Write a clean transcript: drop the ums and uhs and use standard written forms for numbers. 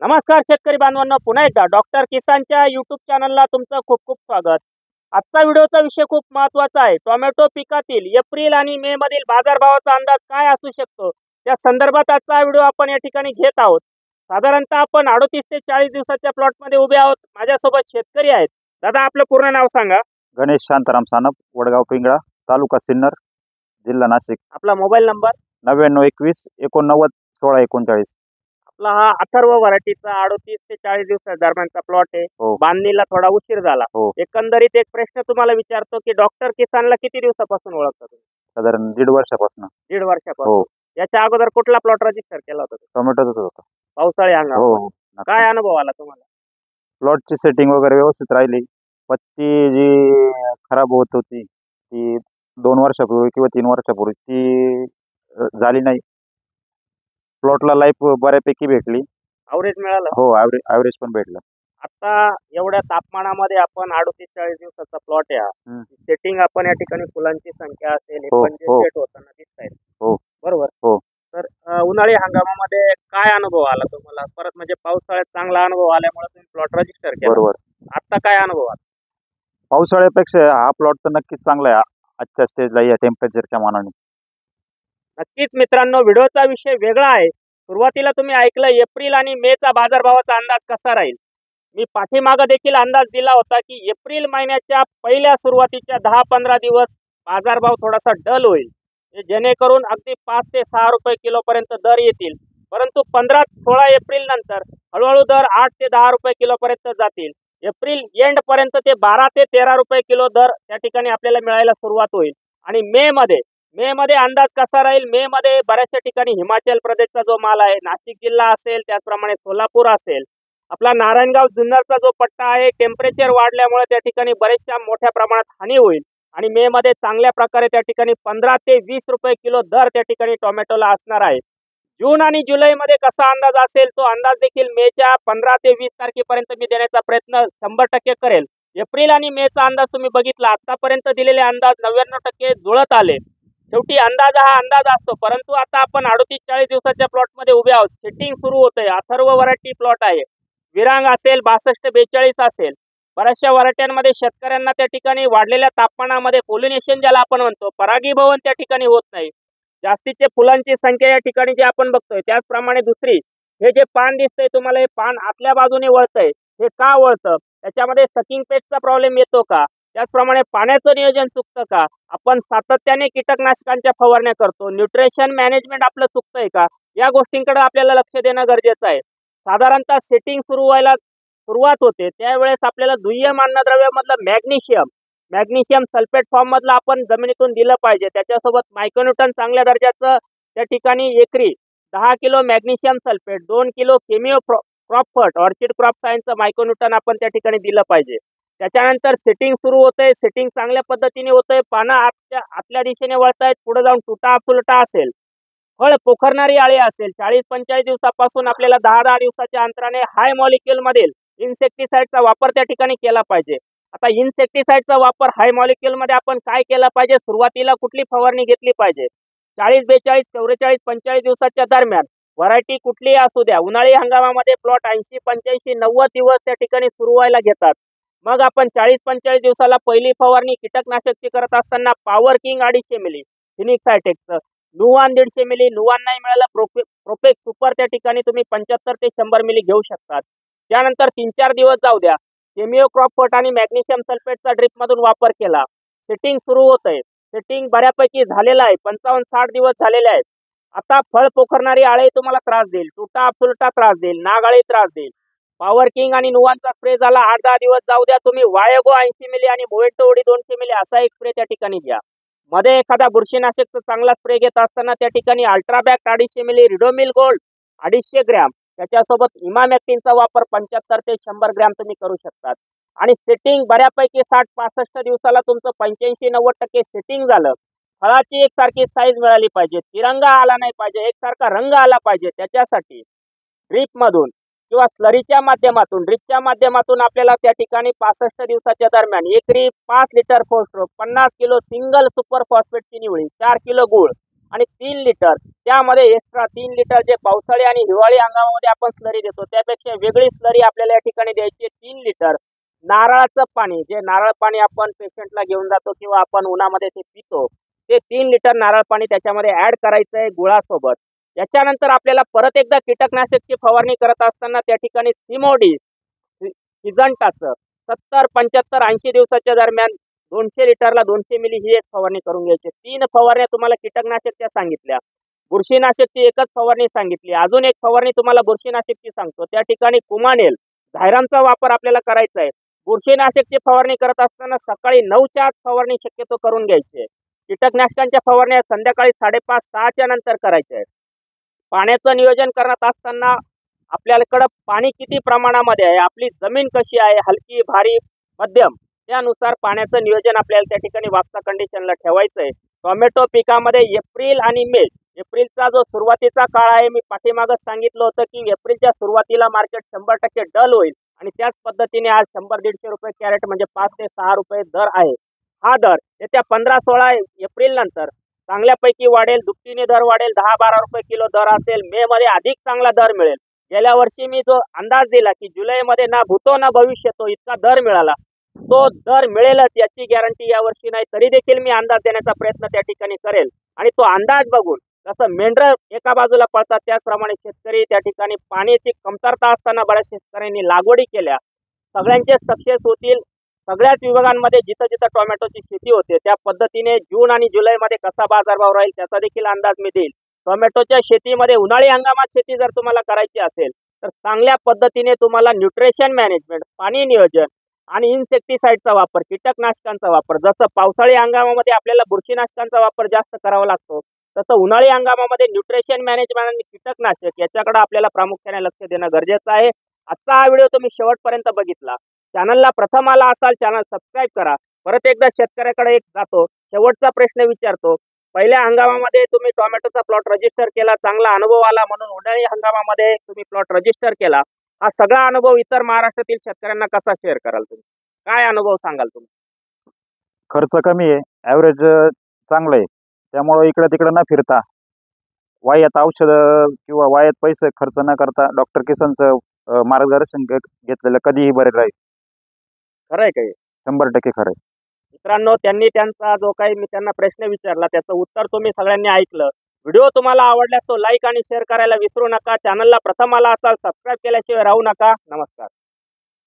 नमस्कार शेतकरी बांधवांनो, पुन्हा एकदा डॉक्टर किसानच्या यूट्यूब चॅनलला तुमचं खूप खूप स्वागत. आजचा व्हिडिओचा विषय खूप महत्त्वाचा आहे. टोमॅटो पिकातील एप्रिल आणि मे मधील बाजारभावाचा अंदाज काय असू शकतो, त्या संदर्भात आजचा व्हिडिओ आपण या ठिकाणी घेत आहोत. साधारणतः आपण 38 ते 40 दिवसाच्या प्लॉटमध्ये उभे आहोत. माझ्यासोबत शेतकरी आहेत. दादा, आपलं पूर्ण नाव सांगा. गणेश शांताराम सानप, वडगाव पिंगळा, तालुका सिन्नर, जिल्हा नाशिक. आपला मोबाईल नंबर. 9921 89 16 39. आपला हा अथर्व व्हरायटीचा 38 ते 40 दिवसा दरम्यानचा प्लॉट आहे. हो. बांधणीला थोडा उशीर झाला. हो. एकंदरीत एक प्रश्न तुम्हाला विचारतो की डॉक्टर किसानला किती दिवसापासून ओळखता तुम्ही? साधारण 1.5 वर्षापासून. 1.5 वर्षापासून. हो. याच्या अगोदर कुठला प्लॉट रजिस्टर केला होता? टोमॅटोच होता. पावसाळी हंगाम. हो. काय अनुभव आला तुम्हाला? प्लॉटची सेटिंग वगैरे व्यवस्थित राहिली. पत्ती जी खराब होत होती ती 2 वर्षापूर्वी किंवा 3 वर्षापूर्वी ती झाली नाही. प्लॉटला लाईफ बऱ्यापैकी भेटली. ॲव्हरेज मिळालं? हो, ॲव्हरेज पण भेटलं. आता एवढ्या तापमानामध्ये आपण 38-40 दिवसाचा प्लॉट आहे हा. सेटिंग आपण या ठिकाणी फुलांची संख्या असेल हे हो, पण जे हो. सेट होताना दिसत आहेत. हो. बरोबर. हो. तर उन्हाळी हंगामामध्ये काय अनुभव आला तुम्हाला? परत म्हणजे पावसाळ्यात चांगला अनुभव आल्यामुळे तुम्ही प्लॉट रजिस्टर केला. बरोबर. आता काय अनुभव आला? पावसाळ्यापेक्षा हा प्लॉट तर नक्कीच चांगला आहे आजच्या स्टेजला या टेम्परेचरच्या मानाने. नक्कीच मित्रांनो, व्हिडिओचा विषय वेगळा आहे. सुरुवातीला तुम्ही ऐकलं एप्रिल आणि मेचा बाजारभावाचा अंदाज कसा राहील. मी पाठीमागं देखील अंदाज दिला होता की एप्रिल महिन्याच्या पहिल्या सुरुवातीच्या 10-15 दिवस बाजारभाव थोडासा डल होईल, जेणेकरून अगदी 5 ते 6 रुपये किलोपर्यंत दर येतील. परंतु 15-16 एप्रिल नंतर हळूहळू दर 8 ते 10 रुपये किलोपर्यंत जातील. एप्रिल एंड पर्यंत ते 12 ते 13 रुपये किलो दर त्या ठिकाणी आपल्याला मिळायला सुरुवात होईल. आणि मे मध्ये अंदाज कसा राहील? मे मध्ये बऱ्याचशा ठिकाणी हिमाचल प्रदेशचा जो माल आहे, नाशिक जिल्हा असेल, त्याचप्रमाणे सोलापूर असेल, आपला नारायणगाव जुन्नरचा जो पट्टा आहे, टेम्परेचर वाढल्यामुळे त्या ठिकाणी बरेचशा मोठ्या प्रमाणात हानी होईल. आणि मे मध्ये चांगल्या प्रकारे त्या ठिकाणी 15 ते 20 रुपये किलो दर त्या ठिकाणी टोमॅटोला असणार आहे. जून आणि जुलैमध्ये कसा अंदाज असेल तो अंदाज देखील मेच्या 15 ते 20 तारखेपर्यंत मी देण्याचा प्रयत्न 100% करेल. एप्रिल आणि मेचा अंदाज तुम्ही बघितला, आतापर्यंत दिलेले अंदाज 99% जुळत आले. शेवटी अंदाज हा अंदाज असतो. परंतु आता आपण 38-40 दिवसाच्या प्लॉटमध्ये उभे आहोत. सेटिंग सुरू होतंय. अथर्व व्हरायटी प्लॉट आहे. विरांग असेल, 62-42 असेल, बऱ्याचशा व्हरायट्यांमध्ये शेतकऱ्यांना त्या ठिकाणी वाढलेल्या तापमानामध्ये पोलिनेशन ज्याला आपण म्हणतो, परागीभवन त्या ठिकाणी होत नाही. जास्तीचे फुलांची संख्या या ठिकाणी जे आपण बघतोय, त्याचप्रमाणे दुसरी, हे जे पान दिसतंय तुम्हाला, हे पान आतल्या बाजूने वळतंय. हे का वळतं? त्याच्यामध्ये सकिंग पेस्टचा प्रॉब्लेम येतो का? त्याचप्रमाणे पाण्याचं नियोजन चुकतं का? आपण सातत्याने कीटकनाशकांच्या फवारण्या करतो, न्यूट्रिशन मॅनेजमेंट आपलं चुकतंय का? या गोष्टींकडे आपल्याला लक्ष देणं गरजेचं आहे. साधारणतः सेटिंग सुरू व्हायला सुरुवात होते त्यावेळेस आपल्याला दुय्यम अन्नद्रव्यामधलं मॅग्नेशियम सल्फेट फॉर्म मधलं आपण जमिनीतून दिलं पाहिजे. त्याच्यासोबत मायक्रोन्यूटन चांगल्या दर्जाचं त्या ठिकाणी एकरी 10 किलो मॅग्नेशियम सल्फेट, 2 किलो केमिओ क्रॉपफट, ऑर्चिड क्रॉप सायन्सचं मायक्रोन्यूटन आपण त्या ठिकाणी दिलं पाहिजे. त्याच्यानंतर सेटिंग सुरू होतंय. सेटिंग चांगल्या पद्धतीने होतंय. पानं आतल्या दिशेने वळतायत. पुढे जाऊन तुटा फुलटा असेल, फळ पोखरणारी आळी असेल, 40-45 दिवसापासून आपल्याला 10-10 दिवसाच्या अंतराने हाय मॉलिक्युल मधील इन्सेक्टिसाइडचा वापर त्या ठिकाणी केला पाहिजे. आता इन्सेक्टिसाइडचा वापर हाय मॉलिक्युल मध्ये आपण काय केला पाहिजे? सुरुवातीला कुठली फवारणी घेतली पाहिजे? 40-42, 44, 45 दिवसाच्या दरम्यान व्हरायटी कुठलीही असू द्या, उन्हाळी हंगामामध्ये प्लॉट 80, 85, 90 दिवस त्या ठिकाणी सुरू व्हायला घेतात. मग आपण 40-45 दिवसाला पहिली फवारणी कीटकनाशकची करत असताना पॉवर किंग 250 मिली, फिनिक्स सायटेक्सचं, नुवान 150 मिली, नुवान नाही मिळालं प्रोपेक्स सुपर त्या ठिकाणी तुम्ही 75 ते 100 मिली घेऊ शकतात. त्यानंतर 3-4 दिवस जाऊ द्या, केमिओ क्रॉपफट आणि मॅग्नेशियम सल्फेटचा ड्रिप मधून वापर केला. सेटिंग सुरू होतंय. सेटिंग बऱ्यापैकी झालेलं आहे. 55-60 दिवस झालेले आहेत. आता फळ पोखरणारी आळे तुम्हाला त्रास देईल, तुटा फुलटा त्रास देईल, नागाळी त्रास देईल. पॉवर किंग आणि नुवानचा स्प्रे झाला, 8-10 दिवस जाऊ द्या. तुम्ही वायगो 80 मिली आणि मोवेटो ओडी 200 मिली असा एक स्प्रे त्या ठिकाणी घ्या. मध्ये एखादा बुरशीनाशकचा चांगला स्प्रे घेत असताना त्या ठिकाणी अल्ट्राबॅक 250 मिली, रिडोमिल गोल्ड 250 ग्रॅम, त्याच्यासोबत इमामॅक्टिनचा वापर 75 ते 100 ग्रॅम तुम्ही करू शकतात. आणि सेटिंग बऱ्यापैकी 60-65 दिवसाला तुमचं 85-90% सेटिंग झालं. फळाची एकसारखी साईज मिळाली पाहिजे, तिरंगा आला नाही पाहिजे, एकसारखा रंग आला पाहिजे. त्याच्यासाठी ड्रीप मधून किंवा स्लरीच्या माध्यमातून, ड्रिपच्या माध्यमातून आपल्याला त्या ठिकाणी 65 दिवसाच्या दरम्यान एकरी 5 लिटर फोस्ट्रो, 50 किलो सिंगल सुपर फॉस्फेटची निवळी, 4 किलो गुळ आणि 3 लिटर त्यामध्ये एक्स्ट्रा 3 लिटर जे पावसाळी आणि हिवाळी हंगामामध्ये आपण स्लरी देतो त्यापेक्षा वेगळी स्लरी आपल्याला या ठिकाणी द्यायची आहे. 3 लिटर नारळाचं पाणी, जे नारळ पाणी आपण पेशंटला घेऊन जातो किंवा आपण उन्हामध्ये ते पितो, ते 3 लिटर नारळ पाणी त्याच्यामध्ये ऍड करायचं आहे गुळासोबत. याच्यानंतर आपल्याला परत एकदा कीटकनाशकची फवारणी करत असताना त्या ठिकाणी सिमोडी सिजंटाचं 70, 75, 80 दिवसाच्या दरम्यान 200 लिटरला 200 मिली ही एक फवारणी करून घ्यायची. 3 फवारण्या तुम्हाला कीटकनाशकच्या सांगितल्या. बुरशीनाशकची एकच फवारणी सांगितली. अजून एक फवारणी तुम्हाला बुरशीनाशकची सांगतो. त्या ठिकाणी कुमानेल झायरामचा वापर आपल्याला करायचा आहे. बुरशीनाशकची फवारणी करत असताना सकाळी 9च्या आत फवारणी शक्यतो करून घ्यायची आहे. कीटकनाशकांच्या फवारण्या संध्याकाळी 5:30, 6च्या नंतर करायच्या आहेत. पाण्याचं नियोजन करत असताना आपल्याकडं पाणी किती प्रमाणामध्ये आहे, आपली जमीन कशी आहे, हलकी, भारी, मध्यम, त्यानुसार पाण्याचं नियोजन आपल्याला त्या ठिकाणी वापसा कंडिशनला ठेवायचं आहे. टोमॅटो पिकामध्ये एप्रिल आणि मे, एप्रिलचा जो सुरुवातीचा काळ आहे, मी पाठीमागच सांगितलं होतं की एप्रिलच्या सुरुवातीला मार्केट 100% डल होईल आणि त्याच पद्धतीने आज 100-150 रुपये कॅरेट म्हणजे 5 ते 6 रुपये दर आहे. हा दर येत्या 15-16 एप्रिल नंतर चांगल्यापैकी वाढेल, दुपटीने दर वाढेल, 10-12 रुपये किलो दर असेल. मे मध्ये अधिक चांगला दर मिळेल. गेल्या वर्षी मी जो अंदाज दिला की जुलैमध्ये ना भूतो ना भविष्यतो इतका दर मिळाला, तो दर मिळेलच याची गॅरंटी या वर्षी नाही. तरी देखील मी अंदाज देण्याचा प्रयत्न त्या ठिकाणी करेल आणि तो अंदाज बघून जसं मेंढर एका बाजूला पळतात त्याचप्रमाणे शेतकरी त्या ठिकाणी पाण्याची कमतरता असताना बऱ्याच शेतकऱ्यांनी लागवडी केल्या. सगळ्यांचे सक्सेस होतील. सगळ्याच विभागांमध्ये जिथं जिथं टोमॅटोची शेती होते त्या पद्धतीने जून आणि जुलैमध्ये कसा बाजारभाव राहील त्याचा देखील अंदाज मी देईल. टोमॅटोच्या शेतीमध्ये उन्हाळी हंगामात शेती जर तुम्हाला करायची असेल तर चांगल्या पद्धतीने तुम्हाला न्यूट्रिशन मॅनेजमेंट, पाणी नियोजन आणि इन्सेक्टिसाइडचा वापर, कीटकनाशकांचा वापर, जसं पावसाळी हंगामामध्ये आपल्याला बुरशीनाशकांचा वापर जास्त करावा लागतो तसं उन्हाळी हंगामामध्ये न्यूट्रिशन मॅनेजमेंट आणि कीटकनाशक याच्याकडे आपल्याला प्रामुख्याने लक्ष देणं गरजेचं आहे. आजचा हा व्हिडिओ तुम्ही शेवटपर्यंत बघितला. चॅनलला प्रथम आला असाल चॅनल सबस्क्राईब करा. परत एकदा शेतकऱ्याकडे एक जातो, शेवटचा प्रश्न विचारतो. पहिल्या हंगामामध्ये तुम्ही टोमॅटोचा प्लॉट रजिस्टर केला, चांगला अनुभव आला म्हणून उन्हाळी हंगामामध्ये तुम्ही प्लॉट रजिस्टर केला. हा सगळा अनुभव इतर महाराष्ट्रातील शेतकऱ्यांना कसा शेअर कराल तुम्ही? काय अनुभव सांगाल तुम्ही? खर्च कमी आहे, ॲव्हरेज चांगलं आहे. त्यामुळं इकडं तिकडं न फिरता वायात औषधं किंवा वायात पैसे खर्च न करता डॉक्टर किसनचं मार्गदर्शन घेतलेलं कधीही बरे राहील. खरं आहे काही? 100% खरं आहे. मित्रांनो, त्यांनी त्यांचा जो काही मी त्यांना प्रश्न विचारला त्याचं उत्तर तुम्ही सगळ्यांनी ऐकलं. व्हिडिओ तुम्हाला आवडल्यास तो लाईक आणि शेअर करायला विसरू नका. चॅनलला प्रथम आला असाल सबस्क्राईब केल्याशिवाय राहू नका. नमस्कार.